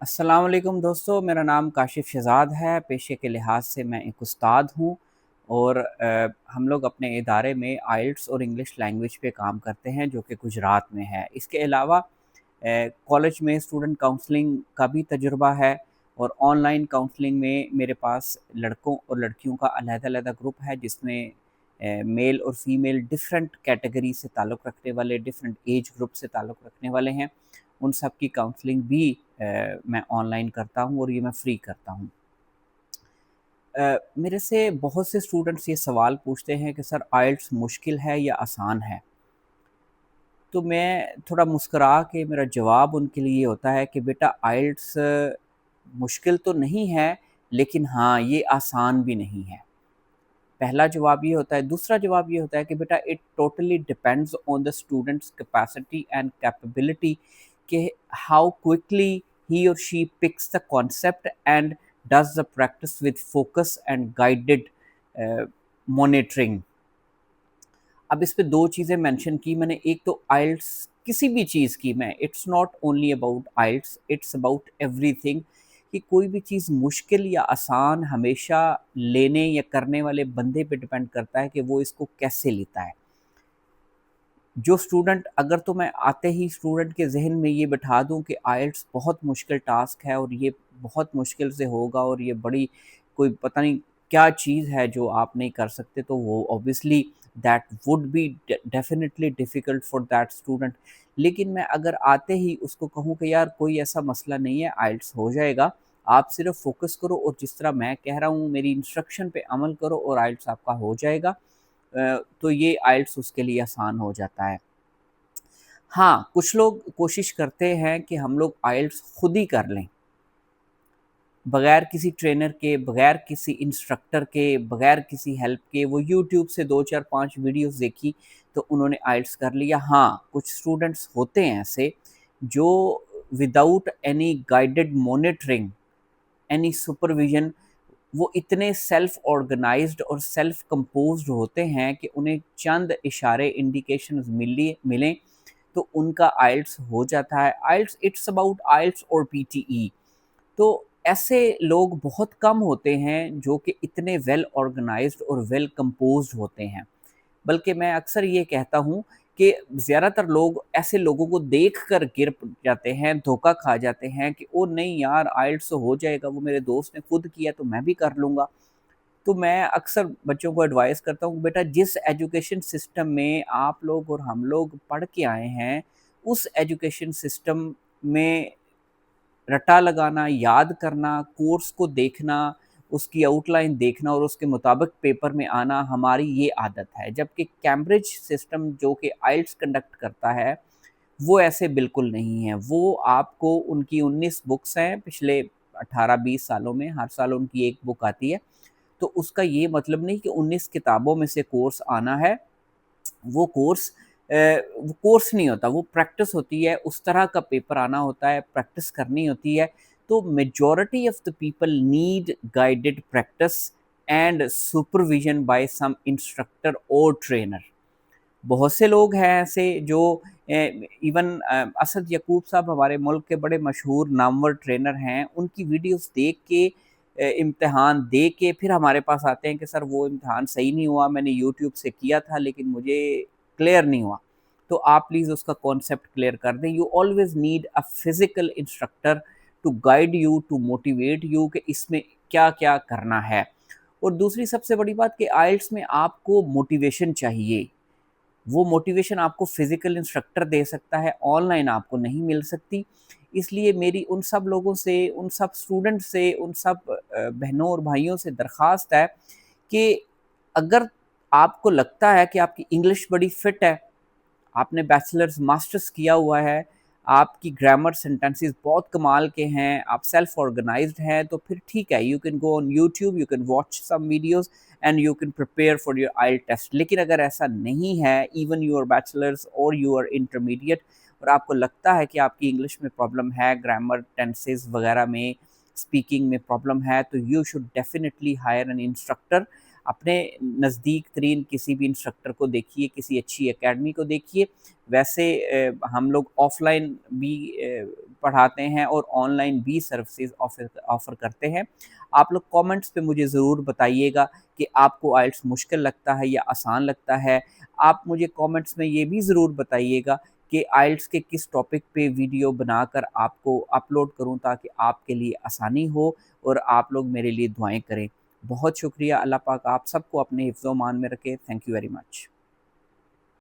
अस्सलाम वालेकुम दोस्तों, मेरा नाम काशिफ़ शहज़ाद है। पेशे के लिहाज से मैं एक उस्ताद हूँ और हम लोग अपने इदारे में आइल्ट्स और इंग्लिश लैंग्वेज पे काम करते हैं जो कि गुजरात में है। इसके अलावा कॉलेज में स्टूडेंट काउंसलिंग का भी तजुर्बा है और ऑनलाइन काउंसलिंग में मेरे पास लड़कों और लड़कियों का अलग-अलग ग्रुप है जिसमें मेल और फीमेल डिफरेंट कैटेगरी से ताल्लुक़ रखने वाले, डिफरेंट एज ग्रुप से ताल्लुक़ रखने वाले हैं। उन सब की काउंसलिंग भी मैं ऑनलाइन करता हूँ और ये मैं फ्री करता हूँ। मेरे से बहुत से स्टूडेंट्स ये सवाल पूछते हैं कि सर आइल्ट्स मुश्किल है या आसान है? तो मैं थोड़ा मुस्कुरा के मेरा जवाब उनके लिए ये होता है कि बेटा आइल्ट्स मुश्किल तो नहीं है, लेकिन हाँ, ये आसान भी नहीं है। पहला जवाब ये होता है। दूसरा जवाब ये होता है कि बेटा it totally depends on the students capacity and capability कि हाउ क्विकली ही और she picks the concept and does the practice with focus and guided monitoring. अब इस पे 2 चीज़ें मेंशन की मैंने। एक तो आइल्ट्स किसी भी चीज़ की मैं it's not only about IELTS, it's about everything कि कोई भी चीज़ मुश्किल या आसान हमेशा लेने या करने वाले बंदे पे डिपेंड करता है कि वो इसको कैसे लेता है। जो स्टूडेंट अगर तो मैं आते ही स्टूडेंट के ज़हन में ये बिठा दूँ कि आइल्ट्स बहुत मुश्किल टास्क है और ये बहुत मुश्किल से होगा और ये बड़ी कोई पता नहीं क्या चीज़ है जो आप नहीं कर सकते, तो वो obviously that would be definitely difficult for that student. लेकिन मैं अगर आते ही उसको कहूँ कि यार कोई ऐसा मसला नहीं है, आइल्ट्स हो जाएगा, आप सिर्फ़ फ़ोकस करो और जिस तरह मैं कह रहा हूँ मेरी इंस्ट्रक्शन पे अमल करो और आइल्ट्स आपका हो जाएगा। तो ये आइल्ट्स उसके लिए आसान हो जाता है। हाँ, कुछ लोग कोशिश करते हैं कि हम लोग आइल्ट्स खुद ही कर लें, बगैर किसी ट्रेनर के, बगैर किसी इंस्ट्रक्टर के, बगैर किसी हेल्प के। वो यूट्यूब से 2, 4, 5 वीडियोज़ देखी तो उन्होंने आइल्ट्स कर लिया। हाँ, कुछ स्टूडेंट्स होते हैं ऐसे जो without any guided monitoring, any supervision, वो इतने सेल्फ ऑर्गेनाइज्ड और सेल्फ कंपोज्ड होते हैं कि उन्हें चंद इशारे इंडिकेशंस मिलें तो उनका आइल्ट्स हो जाता है। आइल्ट्स इट्स अबाउट आइल्ट्स और पीटीई। तो ऐसे लोग बहुत कम होते हैं जो कि इतने वेल ऑर्गेनाइज्ड और वेल कंपोज्ड होते हैं। बल्कि मैं अक्सर ये कहता हूँ कि ज़्यादातर लोग ऐसे लोगों को देखकर गिर जाते हैं, धोखा खा जाते हैं कि ओ नहीं यार आइल्ट्स तो हो जाएगा, वो मेरे दोस्त ने खुद किया तो मैं भी कर लूँगा। तो मैं अक्सर बच्चों को एडवाइस करता हूँ बेटा जिस एजुकेशन सिस्टम में आप लोग और हम लोग पढ़ के आए हैं, उस एजुकेशन सिस्टम में रट्टा लगाना, याद करना, कोर्स को देखना, उसकी आउटलाइन देखना और उसके मुताबिक पेपर में आना हमारी ये आदत है। जबकि कैम्ब्रिज सिस्टम जो कि आइल्ट्स कंडक्ट करता है, वो ऐसे बिल्कुल नहीं है। वो आपको उनकी 19 बुक्स हैं पिछले 18-20 सालों में, हर साल उनकी 1 बुक आती है। तो उसका ये मतलब नहीं कि 19 किताबों में से कोर्स आना है। वो कोर्स वो कोर्स नहीं होता, वो प्रैक्टिस होती है, उस तरह का पेपर आना होता है, प्रैक्टिस करनी होती है। तो majority of the people need guided practice and supervision by some instructor और ट्रेनर। बहुत से लोग हैं ऐसे जो इवन असद यकूब साहब हमारे मुल्क के बड़े मशहूर नामवर ट्रेनर हैं, उनकी वीडियोस देख के इम्तिहान दे के फिर हमारे पास आते हैं कि सर वो इम्तिहान सही नहीं हुआ, मैंने यूट्यूब से किया था लेकिन मुझे क्लियर नहीं हुआ। तो आप प्लीज़ उसका कॉन्सेप्ट क्लियर कर दें। You always need a physical instructor to guide you, to motivate you कि इसमें क्या-क्या करना है। और दूसरी सबसे बड़ी बात कि आइल्ट्स में आपको मोटिवेशन चाहिए। वो मोटिवेशन आपको फ़िज़िकल इंस्ट्रक्टर दे सकता है, ऑनलाइन आपको नहीं मिल सकती। इसलिए मेरी उन सब लोगों से, उन सब स्टूडेंट से, उन सब बहनों और भाइयों से दरख्वास्त है कि अगर आपको लगता है कि आपकी इंग्लिश बड़ी फिट है, आपने बैचलर्स मास्टर्स किया हुआ है, आपकी ग्रामर सेंटेंसेस बहुत कमाल के हैं, आप सेल्फ ऑर्गेनाइज्ड हैं, तो फिर ठीक है, you can go on YouTube, you can watch some videos and you can prepare for your आइल टेस्ट। लेकिन अगर ऐसा नहीं है, इवन यू आर बैचलर्स और यू आर इंटरमीडिएट और आपको लगता है कि आपकी इंग्लिश में प्रॉब्लम है, ग्रामर, टेंसेस वगैरह में, स्पीकिंग में प्रॉब्लम है, तो you should definitely hire an instructor. अपने नज़दीक तरीन किसी भी इंस्ट्रक्टर को देखिए, किसी अच्छी एकेडमी को देखिए। वैसे हम लोग ऑफ़लाइन भी پڑھاتے ہیں اور آن لائن بھی سروسز آفر کرتے ہیں۔ آپ لوگ کامنٹس پہ مجھے ضرور بتائیے گا کہ آپ کو آئلٹس مشکل لگتا ہے یا آسان لگتا ہے۔ آپ مجھے کامنٹس میں یہ بھی ضرور بتائیے گا کہ آئلٹس کے کس ٹاپک پہ ویڈیو بنا کر آپ کو اپلوڈ کروں تاکہ آپ کے لیے آسانی ہو اور آپ لوگ میرے لیے دعائیں کریں۔ بہت شکریہ، اللہ پاک آپ سب کو اپنے حفظ و امان میں رکھے۔ Thank you very much.